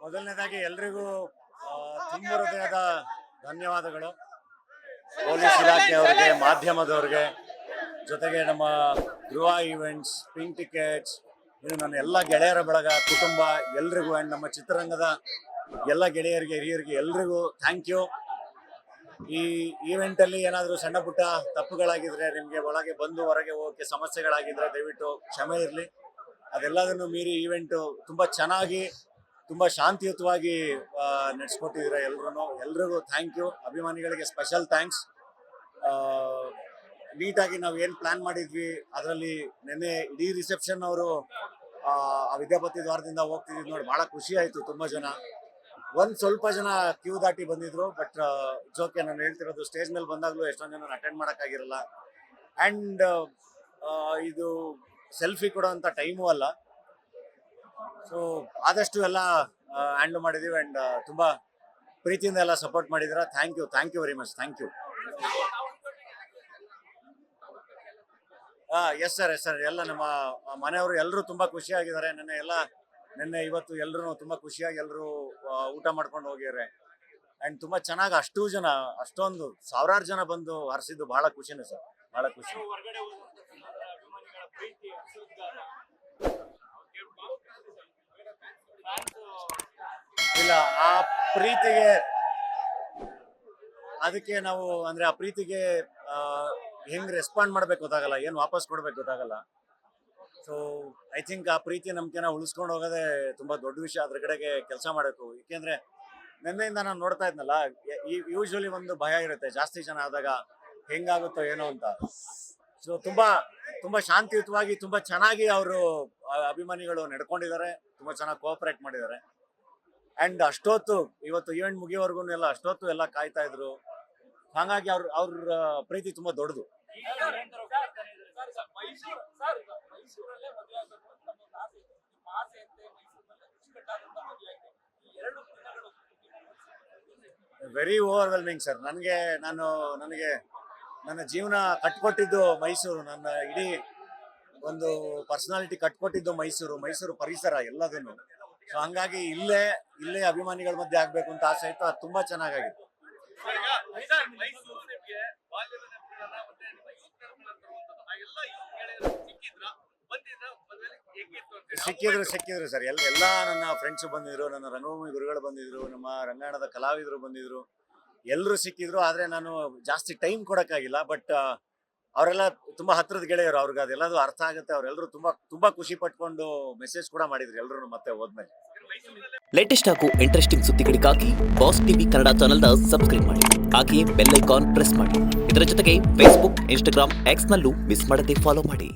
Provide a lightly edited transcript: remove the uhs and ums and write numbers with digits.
ಮೊದಲನೇದಾಗಿ ಎಲ್ರಿಗೂ ತುಂಬ ಹೃದಯದ ಧನ್ಯವಾದಗಳು. ಪೊಲೀಸ್ ಇಲಾಖೆಯವರಿಗೆ, ಮಾಧ್ಯಮದವ್ರಿಗೆ, ಜೊತೆಗೆ ನಮ್ಮ ಧ್ರುವ ಈವೆಂಟ್ಸ್, ಪಿಂಕ್ ಟಿಕೆಟ್ಸ್, ಇನ್ನು ನನ್ನ ಎಲ್ಲ ಗೆಳೆಯರ ಬಳಗ, ಕುಟುಂಬ ಎಲ್ರಿಗೂ, ಆ್ಯಂಡ್ ನಮ್ಮ ಚಿತ್ರರಂಗದ ಎಲ್ಲ ಗೆಳೆಯರಿಗೆ, ಹಿರಿಯರಿಗೆ ಎಲ್ರಿಗೂ ಥ್ಯಾಂಕ್ ಯು. ಈ ಈವೆಂಟಲ್ಲಿ ಏನಾದರೂ ಸಣ್ಣ ಪುಟ್ಟ ತಪ್ಪುಗಳಾಗಿದ್ರೆ, ನಿಮಗೆ ಒಳಗೆ ಬಂದು ಹೊರಗೆ ಹೋಗೋಕ್ಕೆ ಸಮಸ್ಯೆಗಳಾಗಿದ್ರೆ ದಯವಿಟ್ಟು ಕ್ಷಮೆ ಇರಲಿ. ಅದೆಲ್ಲದನ್ನು ಮೀರಿ ಈವೆಂಟು ತುಂಬ ಚೆನ್ನಾಗಿ, ತುಂಬ ಶಾಂತಿಯುತವಾಗಿ ನಡೆಸ್ಕೊಟ್ಟಿದ್ದೀರ ಎಲ್ರಿಗೂ ಥ್ಯಾಂಕ್ ಯು. ಅಭಿಮಾನಿಗಳಿಗೆ ಸ್ಪೆಷಲ್ ಥ್ಯಾಂಕ್ಸ್. ನೀಟಾಗಿ ನಾವು ಏನು ಪ್ಲ್ಯಾನ್ ಮಾಡಿದ್ವಿ ಅದರಲ್ಲಿ ನಿನ್ನೆ ಇಡೀ ರಿಸೆಪ್ಷನ್ ಅವರು ಆ ವಿದ್ಯಾಪತಿ ದ್ವಾರದಿಂದ ಹೋಗ್ತಿದ್ದು ನೋಡಿ ಭಾಳ ಖುಷಿ ಆಯಿತು. ತುಂಬ ಜನ, ಸ್ವಲ್ಪ ಜನ ಕ್ಯೂ ದಾಟಿ ಬಂದಿದ್ರು. But it's okay. ನಾನು ಹೇಳ್ತಿರೋದು, ಸ್ಟೇಜ್ ಮೇಲೆ ಬಂದಾಗಲೂ ಎಷ್ಟೊಂದು ಜನ ಅಟೆಂಡ್ ಮಾಡೋಕ್ಕಾಗಿರಲ್ಲ. ಆ್ಯಂಡ್ ಇದು ಸೆಲ್ಫಿ ಕೊಡೋವಂಥ ಟೈಮು ಅಲ್ಲ. ಸೊ ಆದಷ್ಟು ಎಲ್ಲ ಹ್ಯಾಂಡ್ಲ್ ಮಾಡಿದ್ದೀವಿ. ಆ್ಯಂಡ್ ತುಂಬ ಪ್ರೀತಿಯಿಂದ ಎಲ್ಲ ಸಪೋರ್ಟ್ ಮಾಡಿದ್ದೀರಾ. Thank you very much. Thank you. Yes sir. ಎಲ್ಲ ನಮ್ಮ ಮನೆಯವರು ಎಲ್ಲರೂ ತುಂಬ ಖುಷಿಯಾಗಿದ್ದಾರೆ. ನಿನ್ನೆ ಇವತ್ತು ಎಲ್ಲರೂ ತುಂಬ ಖುಷಿಯಾಗಿ ಎಲ್ಲರೂ ಊಟ ಮಾಡ್ಕೊಂಡು ಹೋಗಿದ್ದಾರೆ. ಆ್ಯಂಡ್ ತುಂಬ ಚೆನ್ನಾಗಿ ಅಷ್ಟೊಂದು ಸಾವಿರಾರು ಜನ ಬಂದು ಹರಿಸಿದ್ದು ಭಾಳ ಖುಷಿನೇ ಸರ್, ಭಾಳ ಖುಷಿ. ಇಲ್ಲ, ಆ ಪ್ರೀತಿಗೆ, ಅದಕ್ಕೆ ನಾವು ಅಂದರೆ ಆ ಪ್ರೀತಿಗೆ ಹೆಂಗೆ ರೆಸ್ಪಾಂಡ್ ಮಾಡಬೇಕು ಗೊತ್ತಾಗಲ್ಲ, ಏನು ವಾಪಸ್ ಕೊಡ್ಬೇಕು ಗೊತ್ತಾಗಲ್ಲ. ಸೊ ಐ ಥಿಂಕ್ ಆ ಪ್ರೀತಿ ನಂಬಿಕೆನ ಉಳಿಸ್ಕೊಂಡು ಹೋಗೋದೇ ತುಂಬ ದೊಡ್ಡ ವಿಷಯ. ಅದ್ರ ಕಡೆಗೆ ಕೆಲಸ ಮಾಡಬೇಕು. ಏಕೆಂದರೆ ನಿನ್ನೆಯಿಂದ ನಾನು ನೋಡ್ತಾ ಇದ್ನಲ್ಲ, ಯೂಶ್ವಲಿ ಒಂದು ಭಯ ಇರುತ್ತೆ, ಜಾಸ್ತಿ ಜನ ಆದಾಗ ಹೆಂಗಾಗುತ್ತೋ ಏನೋ ಅಂತ. ಸೊ ತುಂಬ ಶಾಂತಿಯುತವಾಗಿ, ತುಂಬ ಚೆನ್ನಾಗಿ ಅವರು ಅಭಿಮಾನಿಗಳು ನಡ್ಕೊಂಡಿದ್ದಾರೆ. ತುಂಬ ಚೆನ್ನಾಗಿ ಕೋಆಪರೇಟ್ ಮಾಡಿದ್ದಾರೆ. ಆ್ಯಂಡ್ ಅಷ್ಟೊತ್ತು, ಇವತ್ತು ಈವೆಂಟ್ ಮುಗಿಯೋವರೆಗೂ ಅಷ್ಟೊತ್ತು ಎಲ್ಲ ಕಾಯ್ತಾ ಇದ್ರು. ಹಾಗಾಗಿ ಅವ್ರ ಪ್ರೀತಿ ತುಂಬ ದೊಡ್ಡದು. Very overwhelming sir. ನನಗೆ ನನ್ನ ಜೀವನ ಕಟ್ಕೊಟ್ಟಿದ್ದು ಮೈಸೂರು, ನನ್ನ ಇಡೀ ಒಂದು ಪರ್ಸನಾಲಿಟಿ ಕಟ್ಕೊಟ್ಟಿದ್ದು ಮೈಸೂರು ಪರಿಸರ ಎಲ್ಲದನ್ನು. ಸೊ ಹಂಗಾಗಿ ಇಲ್ಲೇ ಅಭಿಮಾನಿಗಳ ಮಧ್ಯೆ ಆಗ್ಬೇಕು ಅಂತ ಆಸೆ ಇತ್ತು. ಅದು ತುಂಬಾ ಚೆನ್ನಾಗಿತ್ತು. ಸಿಕ್ಕಿದ್ರು ಸರ್. ಎಲ್ಲ ನನ್ನ ಫ್ರೆಂಡ್ಸ್ ಬಂದಿದ್ರು, ನನ್ನ ರಂಗಭೂಮಿ ಗುರುಗಳು ಬಂದಿದ್ರು, ನಮ್ಮ ರಂಗಾಯಣದ ಕಲಾವಿದರು ಬಂದಿದ್ರು, ಎಲ್ಲರೂ ಸಿಕ್ಕಿದ್ರು. ಆದ್ರೆ ನಾನು ಜಾಸ್ತಿ ಟೈಮ್ ಕೊಡಕ್ಕಾಗಿಲ್ಲ. ಬಟ್ ಅವರೆಲ್ಲ ತುಂಬಾ ಹತ್ರದ ಗೆಳೆಯರು, ಅವ್ರಿಗೆ ಅದೆಲ್ಲದೂ ಅರ್ಥ ಆಗುತ್ತೆ. ಅವರೆಲ್ಲರೂ ತುಂಬಾ ಖುಷಿ ಪಟ್ಕೊಂಡು ಮೆಸೇಜ್ ಕೂಡ ಮಾಡಿದ್ರು ಎಲ್ಲರೂ ಮತ್ತೆ ಹೋದ್ಮೇಲೆ. ಲೇಟೆಸ್ಟ್ ಹಾಗೂ ಇಂಟ್ರೆಸ್ಟಿಂಗ್ ಸುದ್ದಿಗಳಿಗಾಗಿ ಬಾಸ್ ಟಿವಿ ಕನ್ನಡ ಚಾನೆಲ್ನ ಸಬ್ಸ್ಕ್ರೈಬ್ ಮಾಡಿ. ಹಾಗೆಯೇ ಬೆಲ್ ಐಕಾನ್ ಪ್ರೆಸ್ ಮಾಡಿ. ಇದರ ಜೊತೆಗೆ ಫೇಸ್ಬುಕ್, ಇನ್ಸ್ಟಾಗ್ರಾಮ್, ಎಕ್ಸ್ ನಲ್ಲೂ ಮಿಸ್ ಮಾಡದೆ ಫಾಲೋ ಮಾಡಿ.